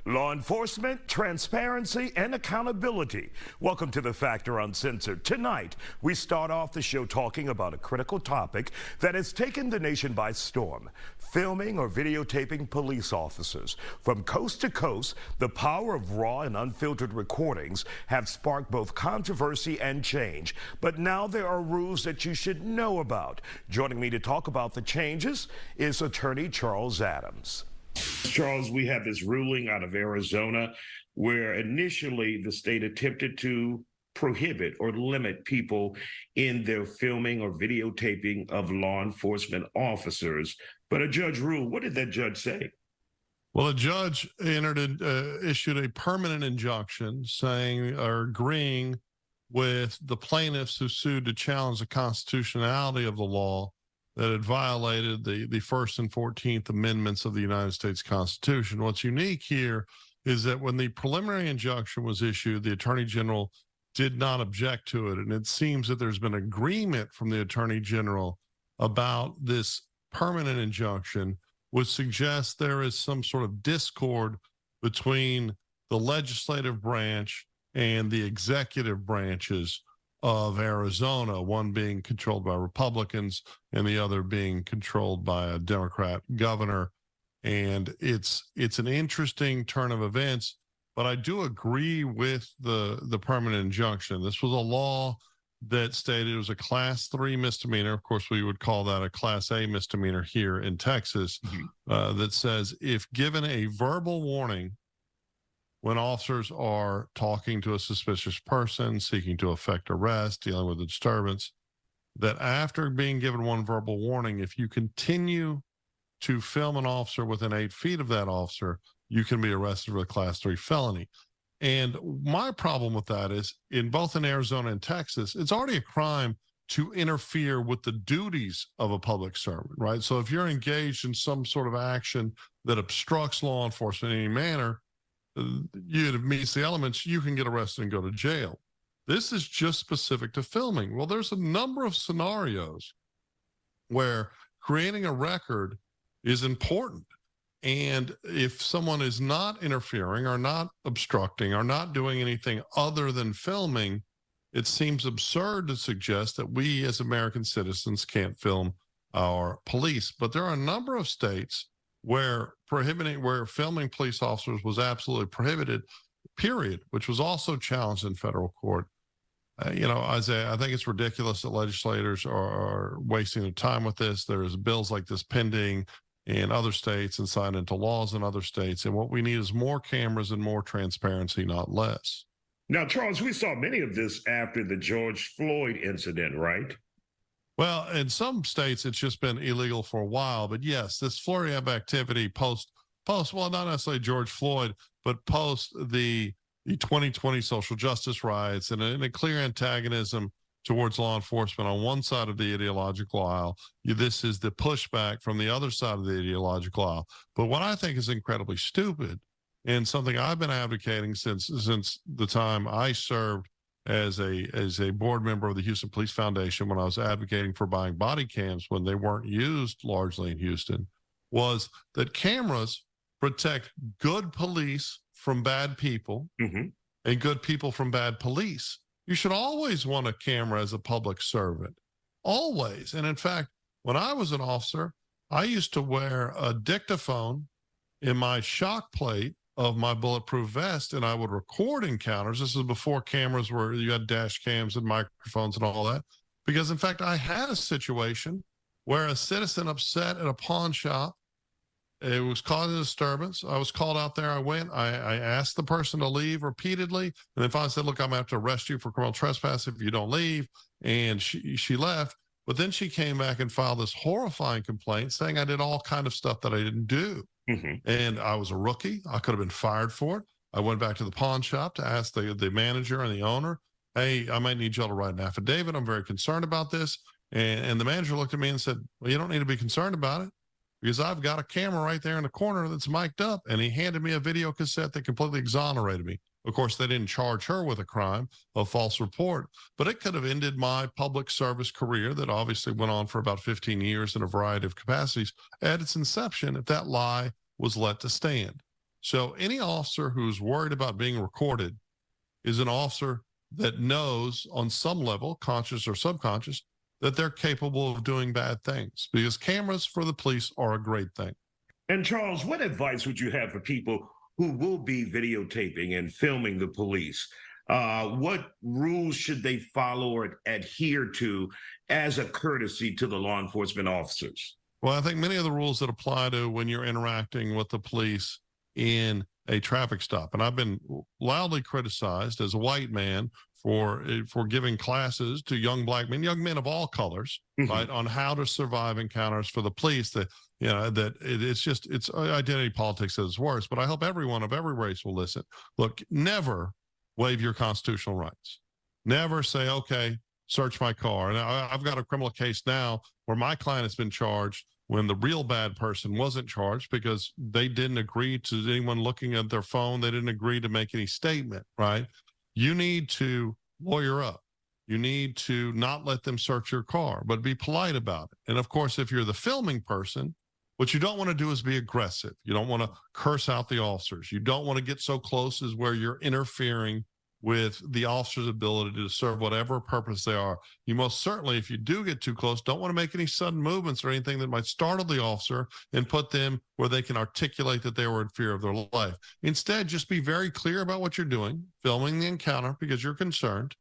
Law enforcement, transparency, and accountability. Welcome to The Factor Uncensored. Tonight, we start off the show talking about a critical topic that has taken the nation by storm: filming or videotaping police officers. From coast to coast, the power of raw and unfiltered recordings have sparked both controversy and change. But now there are rules that you should know about. Joining me to talk about the changes is attorney Charles Adams. Charles, we have this ruling out of Arizona where initially the state attempted to prohibit or limit people in their filming or videotaping of law enforcement officers. But a judge ruled. What did that judge say? Well, a judge issued a permanent injunction saying or agreeing with the plaintiffs who sued to challenge the constitutionality of the law that had violated the First and 14th Amendments of the United States Constitution. What's unique here is that when the preliminary injunction was issued, the Attorney General did not object to it. And it seems that there's been agreement from the Attorney General about this permanent injunction, which suggests there is some sort of discord between the legislative branch and the executive branches of Arizona, one being controlled by Republicans and the other being controlled by a Democrat governor. And it's an interesting turn of events, but I do agree with the permanent injunction. This was a law that stated it was a Class 3 misdemeanor. Of course, we would call that a Class A misdemeanor here in Texas, that says if given a verbal warning when officers are talking to a suspicious person, seeking to effect arrest, dealing with a disturbance, that after being given one verbal warning, if you continue to film an officer within 8 feet of that officer, you can be arrested with a Class 3 felony. And my problem with that is, in both in Arizona and Texas, it's already a crime to interfere with the duties of a public servant, right? So if you're engaged in some sort of action that obstructs law enforcement in any manner, it meets the elements, you can get arrested and go to jail. This is just specific to filming. Well, there's a number of scenarios where creating a record is important. And if someone is not interfering or not obstructing or not doing anything other than filming, it seems absurd to suggest that we as American citizens can't film our police. But there are a number of states where filming police officers was absolutely prohibited, period, which was also challenged in federal court. Isaiah, I think it's ridiculous that legislators are wasting their time with this. There's bills like this pending in other states and signed into laws in other states. And what we need is more cameras and more transparency, not less. Now, Charles, we saw many of this after the George Floyd incident, right? Well, in some states, it's just been illegal for a while. But yes, this flurry of activity post, well, not necessarily George Floyd, but post the 2020 social justice riots and a clear antagonism towards law enforcement on one side of the ideological aisle. This is the pushback from the other side of the ideological aisle. But what I think is incredibly stupid, and something I've been advocating since the time I served as a board member of the Houston Police Foundation, when I was advocating for buying body cams when they weren't used largely in Houston, was that cameras protect good police from bad people and good people from bad police. You should always want a camera as a public servant, always. And in fact, when I was an officer, I used to wear a dictaphone in my shock plate of my bulletproof vest, and I would record encounters. This is before cameras where you had dash cams and microphones and all that. Because in fact, I had a situation where a citizen upset at a pawn shop, it was causing a disturbance. I was called out there. I went, I asked the person to leave repeatedly. And then finally said, look, I'm gonna have to arrest you for criminal trespass if you don't leave. And she left. But then she came back and filed this horrifying complaint saying I did all kind of stuff that I didn't do. And I was a rookie. I could have been fired for it. I went back to the pawn shop to ask the manager and the owner, hey, I might need y'all to write an affidavit. I'm very concerned about this. And the manager looked at me and said, well, you don't need to be concerned about it, because I've got a camera right there in the corner that's mic'd up. And he handed me a video cassette that completely exonerated me. Of course, they didn't charge her with a crime of false report, but it could have ended my public service career that obviously went on for about 15 years in a variety of capacities at its inception if that lie was let to stand. So any officer who's worried about being recorded is an officer that knows on some level, conscious or subconscious, that they're capable of doing bad things, because cameras for the police are a great thing. And Charles, what advice would you have for people who will be videotaping and filming the police? What rules should they follow or adhere to as a courtesy to the law enforcement officers? Well, I think many of the rules that apply to when you're interacting with the police in a traffic stop, and I've been loudly criticized as a white man for giving classes to young black men, young men of all colors, right, on how to survive encounters for the police. That it's identity politics at its worst. But I hope everyone of every race will listen. Look, never waive your constitutional rights. Never say, okay, search my car. And I've got a criminal case now where my client has been charged when the real bad person wasn't charged because they didn't agree to anyone looking at their phone. They didn't agree to make any statement, right? You need to lawyer up. You need to not let them search your car, but be polite about it. And of course, if you're the filming person, what you don't want to do is be aggressive. You don't want to curse out the officers. You don't want to get so close as where you're interfering with the officer's ability to serve whatever purpose they are. You most certainly, if you do get too close, don't want to make any sudden movements or anything that might startle the officer and put them where they can articulate that they were in fear of their life. Instead, just be very clear about what you're doing, filming the encounter because you're concerned,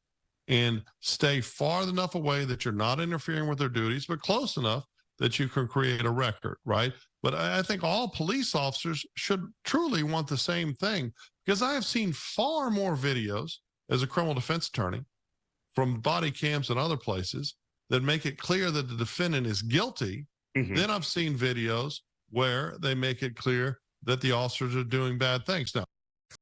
and stay far enough away that you're not interfering with their duties, but close enough that you can create a record, right? But I think all police officers should truly want the same thing, because I have seen far more videos as a criminal defense attorney from body cams and other places that make it clear that the defendant is guilty. Then I've seen videos where they make it clear that the officers are doing bad things. Now,